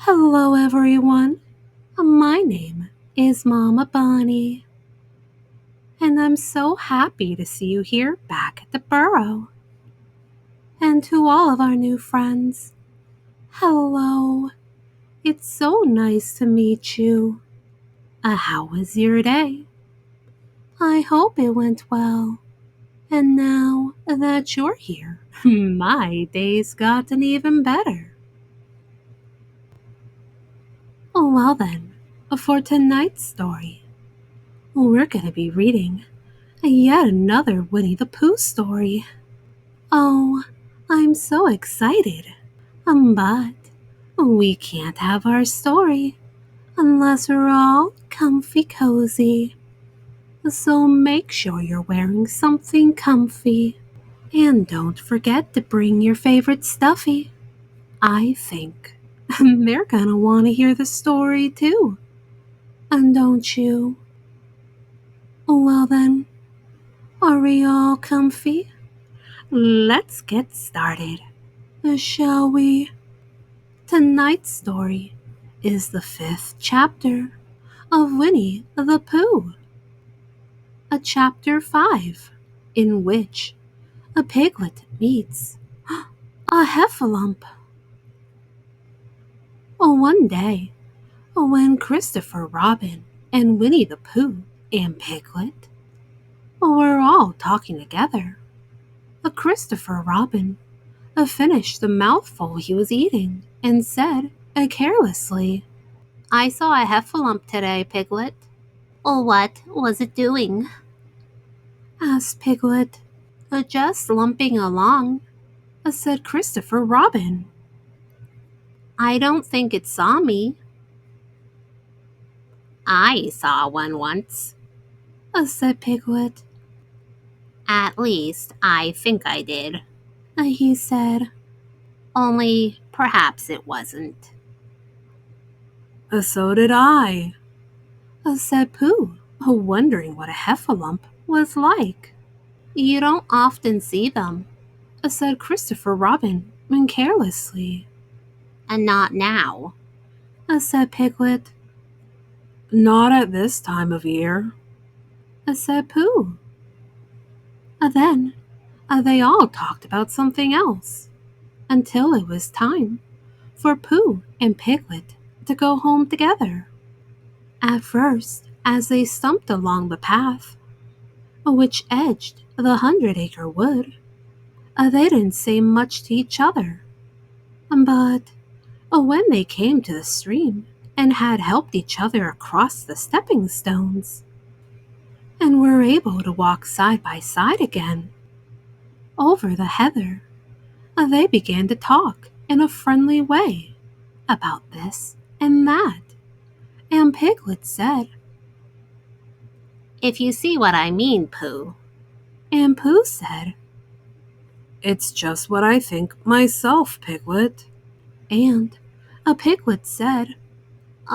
Hello, everyone. My name is Mama Bonnie, and I'm so happy to see you here back at the burrow. And to all of our new friends, hello. It's so nice to meet you. How was your day? I hope it went well. And now that you're here, my day's gotten even better. Well then, for tonight's story, we're going to be reading yet another Winnie the Pooh story. Oh, I'm so excited. But we can't have our story unless we're all comfy cozy. So make sure you're wearing something comfy. And don't forget to bring your favorite stuffy. I think they're gonna want to hear the story too. And don't you? Well then, are we all comfy? Let's get started, shall we? Tonight's story is the 5th chapter of Winnie the Pooh, a chapter 5 in which a piglet meets a heffalump. One day, when Christopher Robin and Winnie the Pooh and Piglet were all talking together, Christopher Robin finished the mouthful he was eating and said carelessly, "I saw a heffalump today, Piglet." "What was it doing?" asked Piglet. "Just lumping along," said Christopher Robin. "I don't think it saw me." "I saw one once," said Piglet. "At least, I think I did," he said. "Only perhaps it wasn't." "So did I," said Pooh, wondering what a heffalump was like. "You don't often see them," said Christopher Robin carelessly. "And not now," said Piglet. "Not at this time of year," said Pooh. Then they all talked about something else until it was time for Pooh and Piglet to go home together. At first, as they stumped along the path, which edged the 100-acre wood, they didn't say much to each other. But when they came to the stream and had helped each other across the stepping stones, and were able to walk side by side again over the heather, they began to talk in a friendly way about this and that. And Piglet said, "If you see what I mean, Pooh." And Pooh said, "It's just what I think myself, Piglet." And a Piglet said,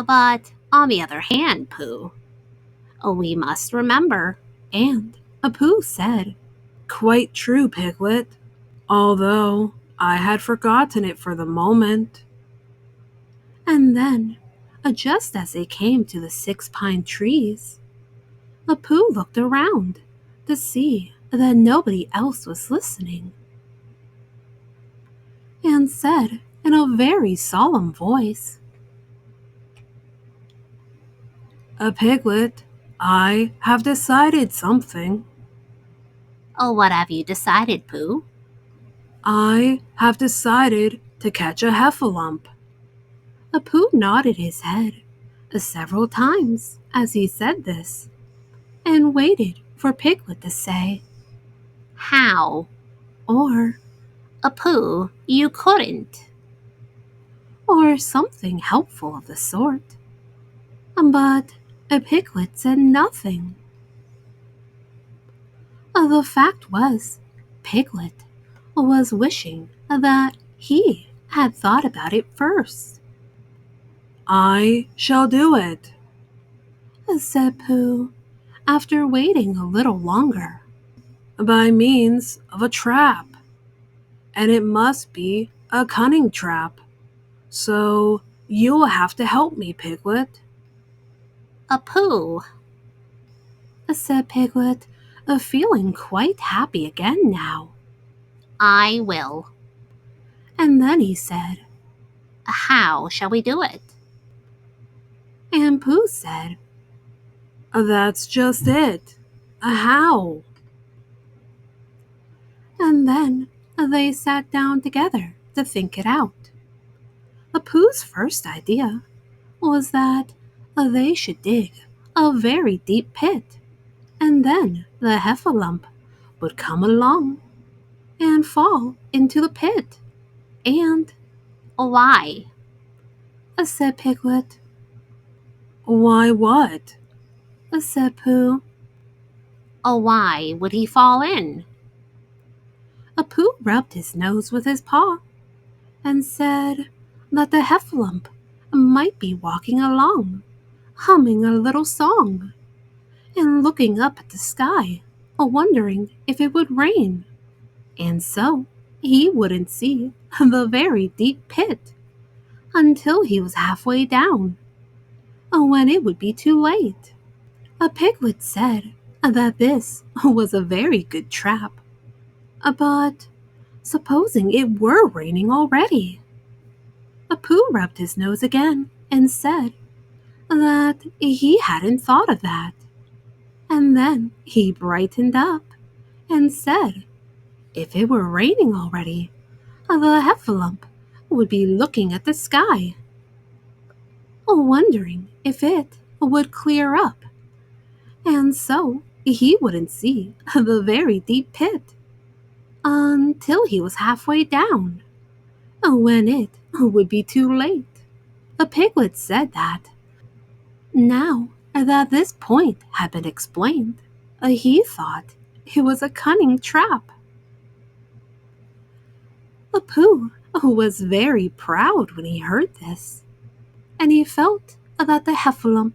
"But on the other hand, Pooh, we must remember." And a Pooh said, "Quite true, Piglet, although I had forgotten it for the moment." And then, just as they came to the 6 pine trees, Pooh looked around to see that nobody else was listening, and said in a very solemn voice, "A Piglet, I have decided something." "What have you decided, Pooh?" "I have decided to catch a heffalump." Pooh nodded his head several times as he said this, and waited for Piglet to say, "How?" or "Pooh, you couldn't," or something helpful of the sort. But Piglet said nothing. The fact was, Piglet was wishing that he had thought about it first. "I shall do it," said Pooh, after waiting a little longer, "by means of a trap. And it must be a cunning trap, so You'll have to help me, Piglet. A Pooh, Said Piglet, feeling quite happy again now. I will. And then he said, How shall we do it? and Pooh said, That's just it. How? And then they sat down together to think it out. Pooh's first idea was that they should dig a very deep pit, and then the heffalump would come along and fall into the pit. And, Why? said Piglet. Why what? Said Pooh. Why would he fall in? Pooh rubbed his nose with his paw and said that the heffalump might be walking along, humming a little song, and looking up at the sky, wondering if it would rain. And so he wouldn't see the very deep pit until he was halfway down, when it would be too late. A piglet said that this was a very good trap, but supposing it were raining already? Pooh rubbed his nose again and said that he hadn't thought of that. And then he brightened up and said if it were raining already, the heffalump would be looking at the sky, wondering if it would clear up, and so he wouldn't see the very deep pit until he was halfway down, when it would be too late. The piglet said that now that this point had been explained, he thought it was a cunning trap. Pooh was very proud when he heard this, and he felt that the heffalump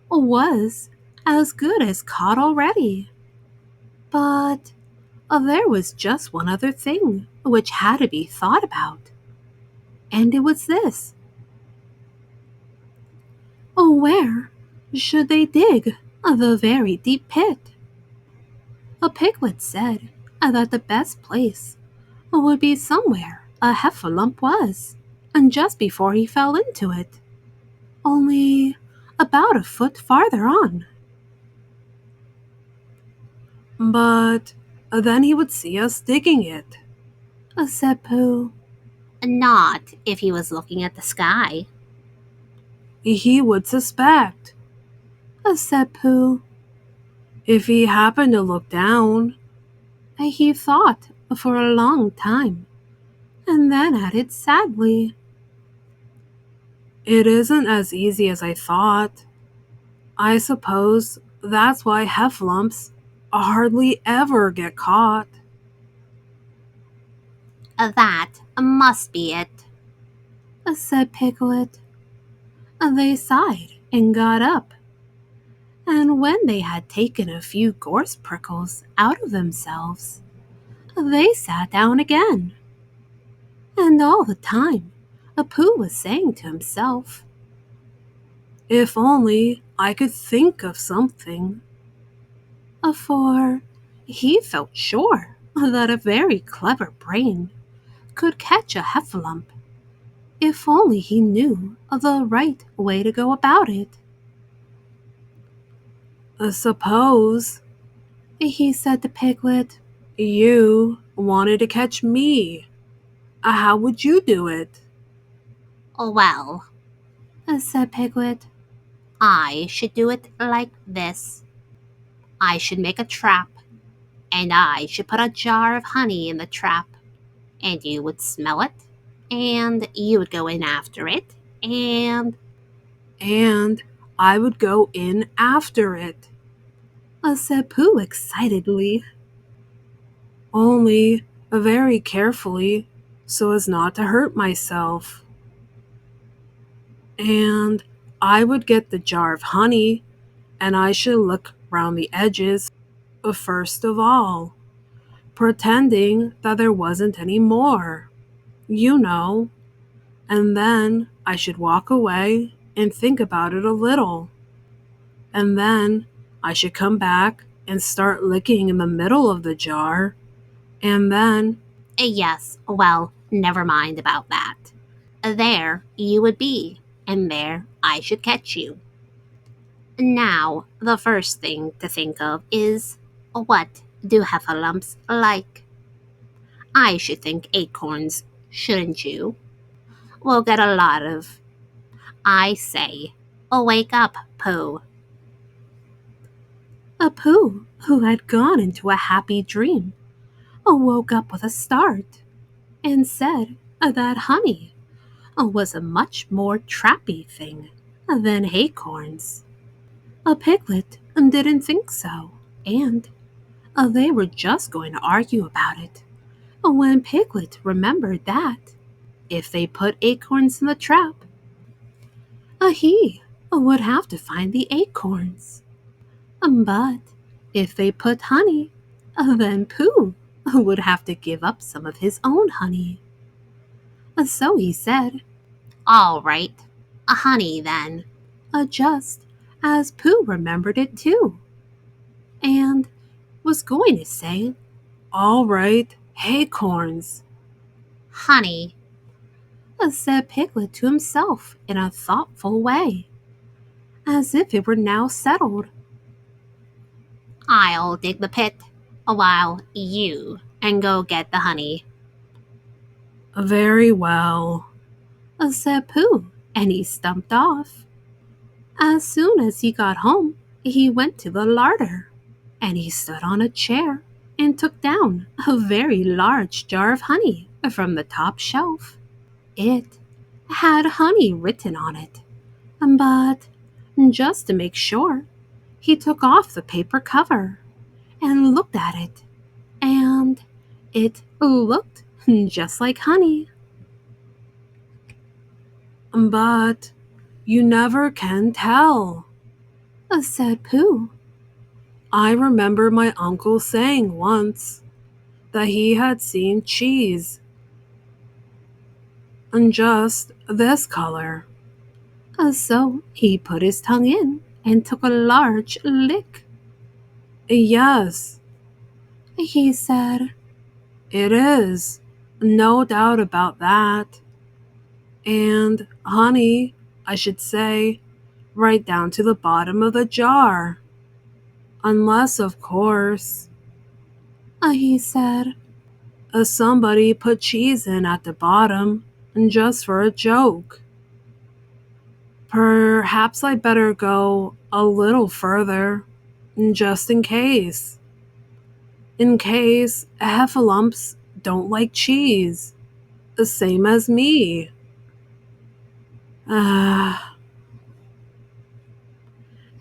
was as good as caught already. But there was just one other thing which had to be thought about, and it was this. Where should they dig the very deep pit? A piglet said that the best place would be somewhere a heffalump was, and just before he fell into it, only about a foot farther on. But then he would see us digging it, said Pooh. Not if he was looking at the sky. He would suspect, said Pooh. If he happened to look down, he thought for a long time, and then added sadly, It isn't as easy as I thought. I suppose that's why heffalumps hardly ever get caught. That must be it, Said Piglet. They sighed and got up, and when they had taken a few gorse prickles out of themselves, they sat down again. And all the time, Pooh was saying to himself, If only I could think of something. For he felt sure that a very clever brain could catch a heffalump if only he knew the right way to go about it. Suppose, he said to Piglet, you wanted to catch me. How would you do it? Well, Said Piglet. I should do it like this. I should make a trap, and I should put a jar of honey in the trap, and you would smell it, and you would go in after it, and I would go in after it, said Pooh excitedly. Only very carefully, so as not to hurt myself. And I would get the jar of honey, and I should look round the edges first of all, pretending that there wasn't any more, you know, And then I should walk away and think about it a little. And then I should come back and start licking in the middle of the jar. And then, Yes, well, never mind about that. There you would be, and there I should catch you. Now, the first thing to think of is, what do heffalumps like? I should think acorns, shouldn't you? We'll get a lot of, I say, wake up, Pooh. a Pooh, who had gone into a happy dream, woke up with a start and said that honey was a much more trappy thing than acorns. A piglet didn't think so, and they were just going to argue about it when Piglet remembered that if they put acorns in the trap, he would have to find the acorns. But if they put honey, then Pooh would have to give up some of his own honey. So he said, All right, a honey then. just as Pooh remembered it too, and was going to say, all right, acorns, Honey, said Piglet to himself in a thoughtful way, as if it were now settled. I'll dig the pit while you and go get the honey. Very well, said Pooh, and he stumped off. As soon as he got home, he went to the larder, and he stood on a chair and took down a very large jar of honey from the top shelf. It had honey written on it, but just to make sure, he took off the paper cover and looked at it, and it looked just like honey. But you never can tell, said Pooh. I remember my uncle saying once that he had seen cheese in just this color. So he put his tongue in and took a large lick. Yes, he said, it is. No doubt about that. And honey, I should say, right down to the bottom of the jar. Unless, of course, he said, somebody put cheese in at the bottom, just for a joke. Perhaps I'd better go a little further, just in case. In case heffalumps don't like cheese, the same as me. Ah.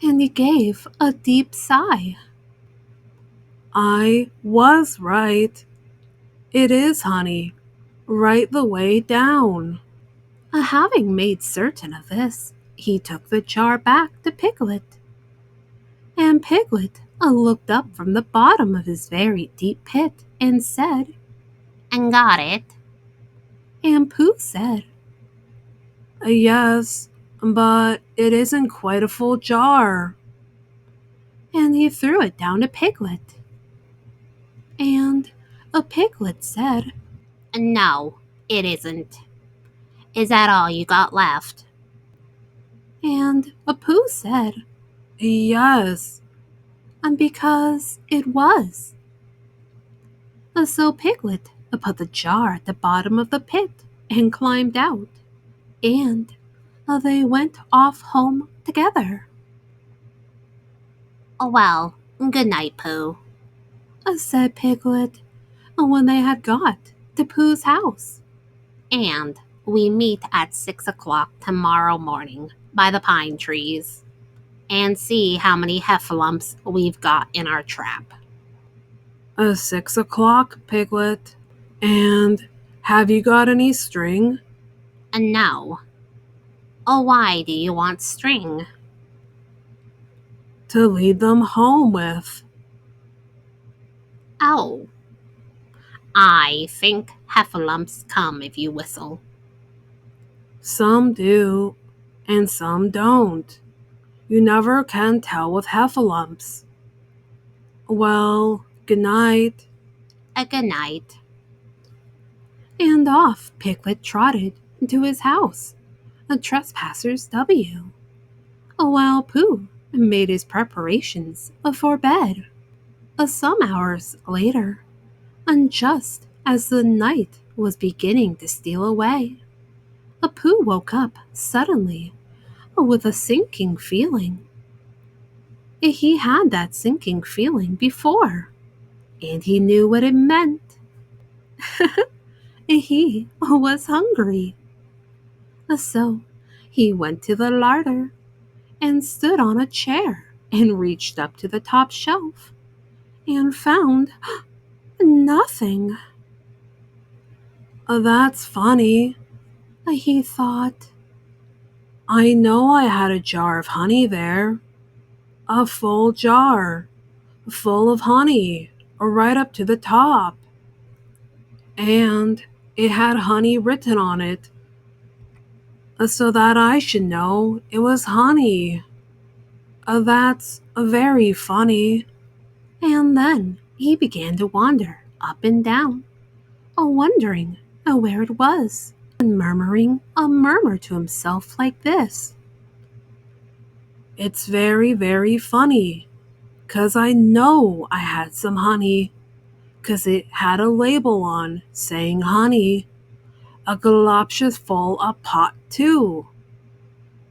And he gave a deep sigh. I was right. It is honey, right the way down. Having made certain of this, he took the jar back to Piglet. And Piglet looked up from the bottom of his very deep pit and said, And got it. and Pooh said, yes, but it isn't quite a full jar. And he threw it down to Piglet. And a Piglet said, No, it isn't. Is that all you got left? and a Pooh said, yes, and because it was. So Piglet put the jar at the bottom of the pit and climbed out, and they went off home together. Well, good night, Pooh. Said Piglet when they had got to Pooh's house. And we meet at 6 o'clock tomorrow morning by the pine trees and see how many heffalumps we've got in our trap. 6 o'clock, Piglet. And have you got any string? And no. Oh, why do you want string? To lead them home with. Oh. I think heffalumps come if you whistle. Some do, and some don't. You never can tell with heffalumps. Well, good night. A good night. And off Picklet trotted to his house, a trespasser's W, while Pooh made his preparations for bed. Some hours later, and just as the night was beginning to steal away, Pooh woke up suddenly with a sinking feeling. He had that sinking feeling before, and he knew what it meant. He was hungry. So he went to the larder and stood on a chair and reached up to the top shelf and found nothing. That's funny, he thought. I know I had a jar of honey there. A full jar, full of honey, right up to the top. And it had honey written on it, so that I should know it was honey. That's very funny. And then he began to wander up and down, wondering where it was, and murmuring a murmur to himself like this. It's very, very funny, 'cause I know I had some honey, 'cause it had a label on saying honey, a galoshes full of pot too.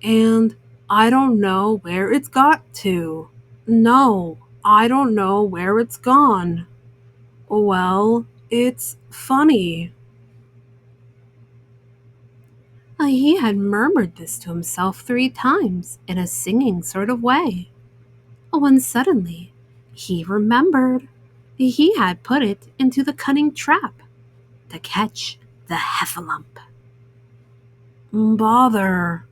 And I don't know where it's got to. No, I don't know where it's gone. Well, it's funny. He had murmured this to himself 3 times in a singing sort of way, when suddenly he remembered he had put it into the cunning trap to catch the heffalump. Bother,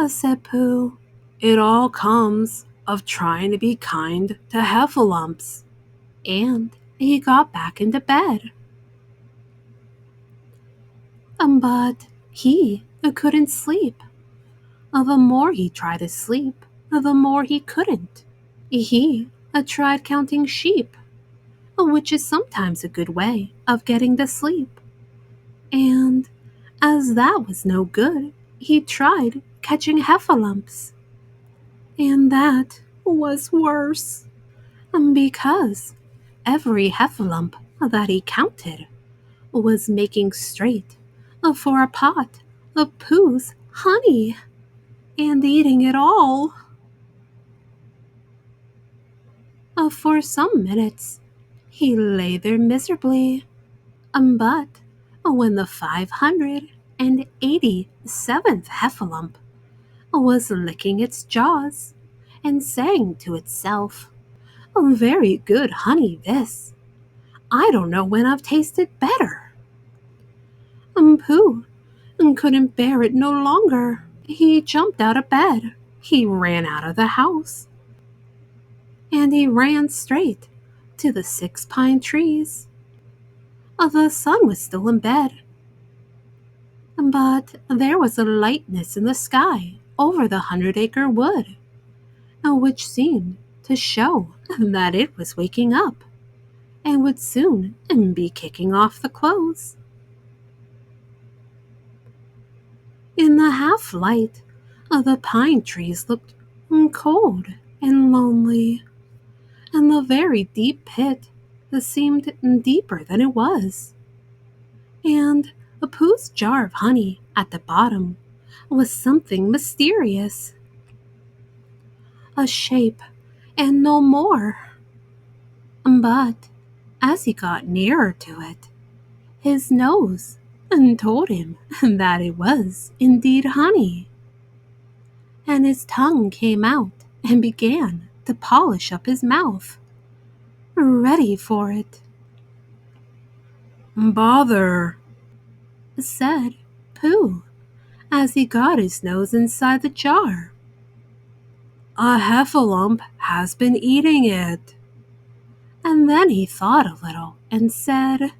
said Pooh. It all comes of trying to be kind to heffalumps. And he got back into bed. But he couldn't sleep. The more he tried to sleep, the more he couldn't. He tried counting sheep, which is sometimes a good way of getting to sleep. And as that was no good, he tried catching heffalumps. And that was worse, because every heffalump that he counted was making straight for a pot of Pooh's honey and eating it all. For some minutes he lay there miserably, but when the 587th heffalump was licking its jaws and saying to itself, "Very good honey this. I don't know when I've tasted better." Pooh couldn't bear it no longer. He jumped out of bed. He ran out of the house. And he ran straight to the 6 pine trees. The sun was still in bed, but there was a lightness in the sky over the 100-acre wood, which seemed to show that it was waking up and would soon be kicking off the clothes. In the half light, the pine trees looked cold and lonely, and the very deep pit seemed deeper than it was. And Pooh's jar of honey at the bottom was something mysterious. A shape and no more. But as he got nearer to it, his nose told him that it was indeed honey. And his tongue came out and began to polish up his mouth, ready for it. Bother, said Pooh, as he got his nose inside the jar. A heffalump has been eating it. And then he thought a little and said,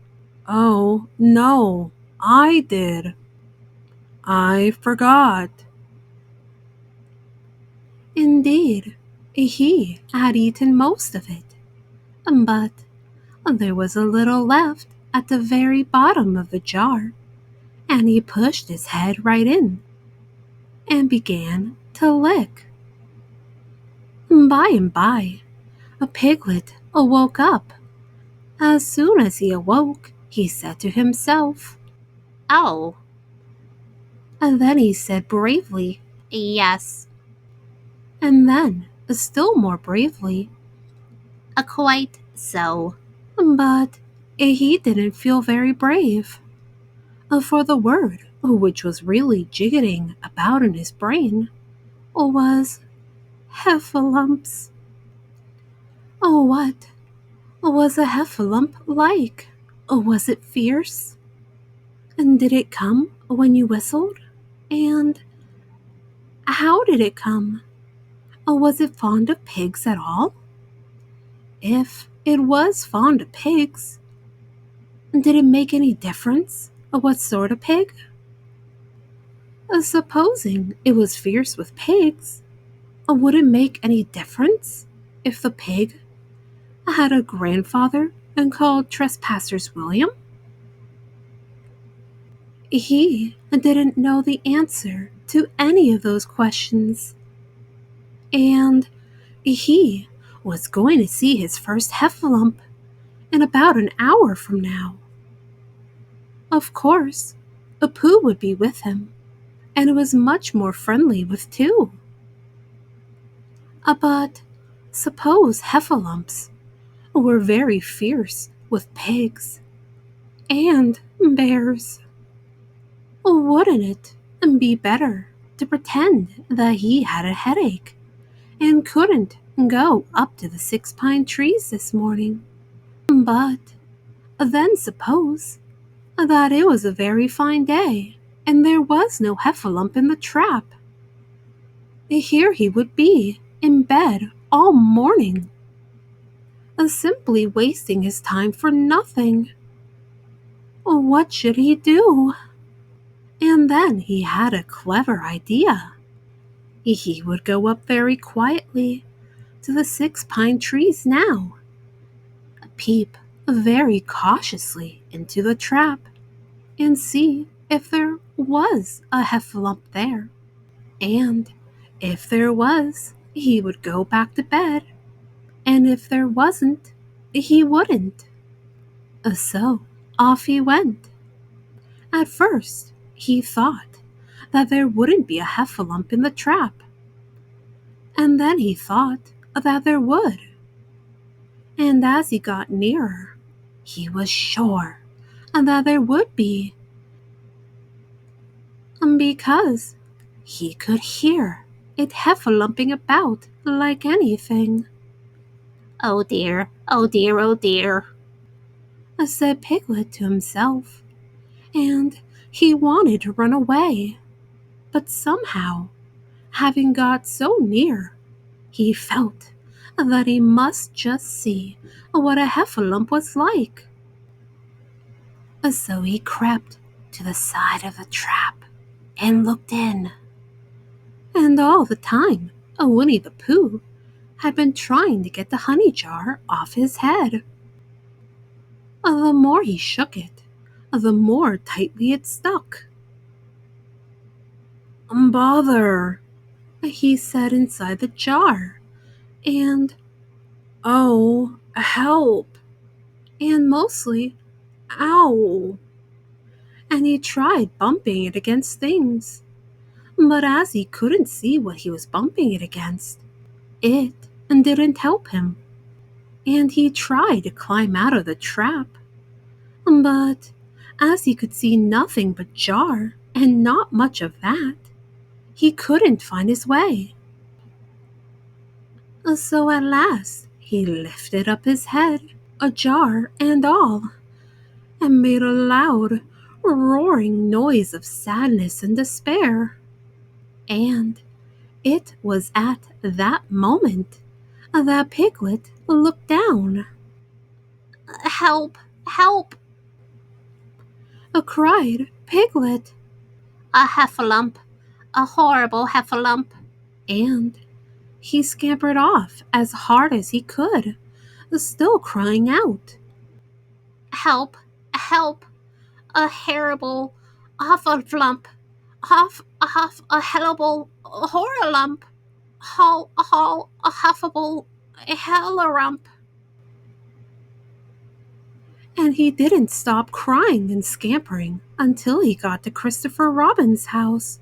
"Oh, no, I did." I forgot. Indeed, he had eaten most of it, but there was a little left at the very bottom of the jar, and he pushed his head right in and began to lick. By and by, a piglet awoke up. As soon as he awoke, he said to himself, Oh, and then he said bravely, yes, and then still more bravely, quite so. but he didn't feel very brave, for the word which was really jiggling about in his brain was heffalumps. Oh, what was a heffalump like? Was it fierce? And did it come when you whistled? And how did it come? Was it fond of pigs at all? If it was fond of pigs, did it make any difference what sort of pig? Supposing it was fierce with pigs, would it make any difference if the pig had a grandfather and called Trespassers William? He didn't know the answer to any of those questions, and he was going to see his first heffalump in about an hour from now. Of course, a Pooh would be with him, and it was much more friendly with two. But suppose heffalumps were very fierce with pigs and bears. Wouldn't it be better to pretend that he had a headache and couldn't go up to the 6 pine trees this morning? But then suppose that it was a very fine day and there was no heffalump in the trap. Here he would be in bed all morning, simply wasting his time for nothing. What should he do? And then he had a clever idea. He would go up very quietly to the 6 pine trees now, peep very cautiously into the trap, and see if there was a heffalump there. And if there was, he would go back to bed, and if there wasn't, he wouldn't. So off he went. At first, he thought that there wouldn't be a heffalump in the trap, and then he thought that there would. And as he got nearer, he was sure that there would be, because he could hear it heffalumping about like anything. Oh dear, oh dear, oh dear. Said Piglet to himself, and he wanted to run away, but somehow, having got so near, he felt that he must just see what a heffalump was like. So he crept to the side of the trap and looked in. And all the time, Winnie the Pooh had been trying to get the honey jar off his head. The more he shook it, the more tightly it stuck. Bother, he said inside the jar, and oh, help, and mostly, ow. And he tried bumping it against things, but as he couldn't see what he was bumping it against, it didn't help him. And he tried to climb out of the trap, but as he could see nothing but jar and not much of that, he couldn't find his way. So at last he lifted up his head, a jar and all, and made a loud, roaring noise of sadness and despair. And it was at that moment that Piglet looked down. Help, help. Cried Piglet. A heffalump, a horrible heffalump. And he scampered off as hard as he could, still crying out. Help, help, a terrible, awful flump, off, a hellable, horror lump, a huffable, a hellarump. And he didn't stop crying and scampering until he got to Christopher Robin's house.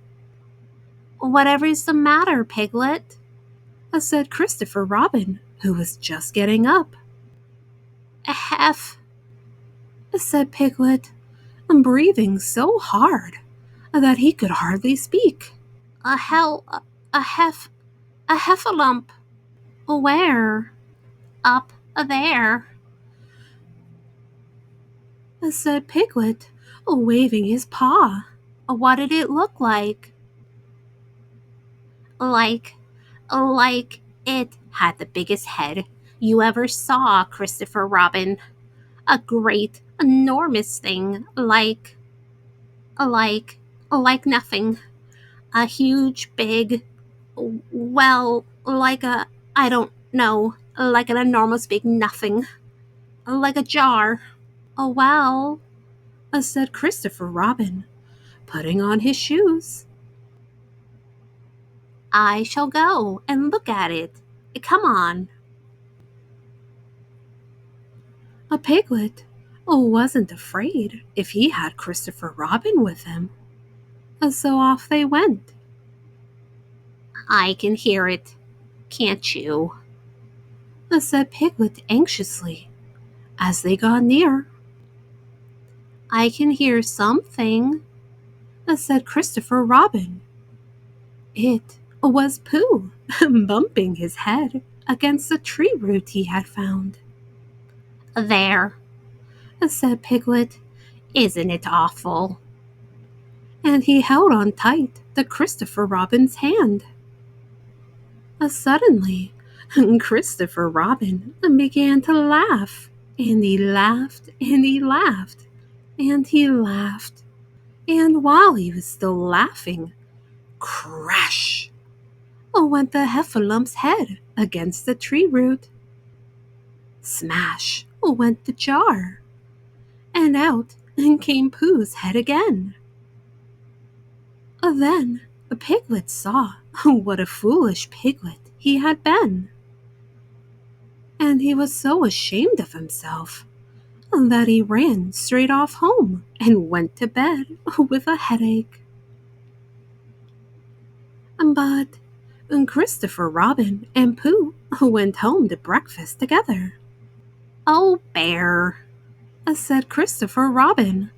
Whatever's the matter, Piglet? Said Christopher Robin, who was just getting up. Heff, Said Piglet, breathing so hard that he could hardly speak. a hell, a heff, a heffalump. Where? Up there. Said Piglet, waving his paw. What did it look like? Like it had the biggest head you ever saw, Christopher Robin. A great, enormous thing, like, like nothing. A huge, big, well, like a, I don't know, like an enormous big nothing. Like a jar. Oh, well, said Christopher Robin, putting on his shoes. I shall go and look at it. Come on. A Piglet wasn't afraid if he had Christopher Robin with him. So off they went. I can hear it. Can't you? Said Piglet anxiously as they got near. I can hear something, said Christopher Robin. It was Pooh, bumping his head against a tree root he had found. There, Said Piglet, isn't it awful? and he held on tight to Christopher Robin's hand. Suddenly, Christopher Robin began to laugh, and he laughed, and he laughed, and he laughed. And while he was still laughing, crash! Went the heffalum's head against the tree root. Smash! Went the jar, and out came Pooh's head again. Then Piglet saw what a foolish piglet he had been, and he was so ashamed of himself that he ran straight off home and went to bed with a headache. But Christopher Robin and Pooh went home to breakfast together. Oh, Bear, Said Christopher Robin.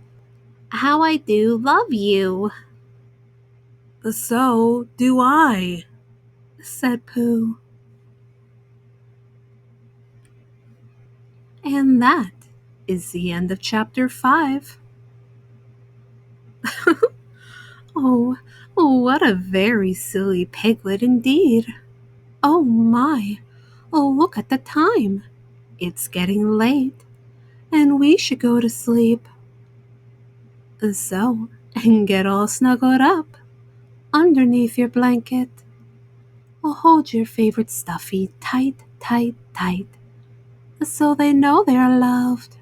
how I do love you. So do I, said Pooh. And that is the end of chapter 5. Oh, what a very silly piglet indeed. Oh my, look at the time. It's getting late, and we should go to sleep. So, get all snuggled up underneath your blanket. Hold your favorite stuffy tight, tight, tight, so they know they're loved.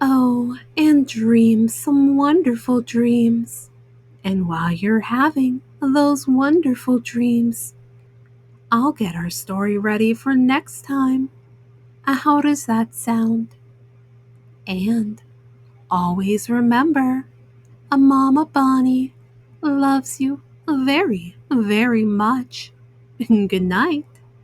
Oh, and dream some wonderful dreams. And while you're having those wonderful dreams, I'll get our story ready for next time. How does that sound? And always remember, Mama Bonnie loves you very, very much. Good night.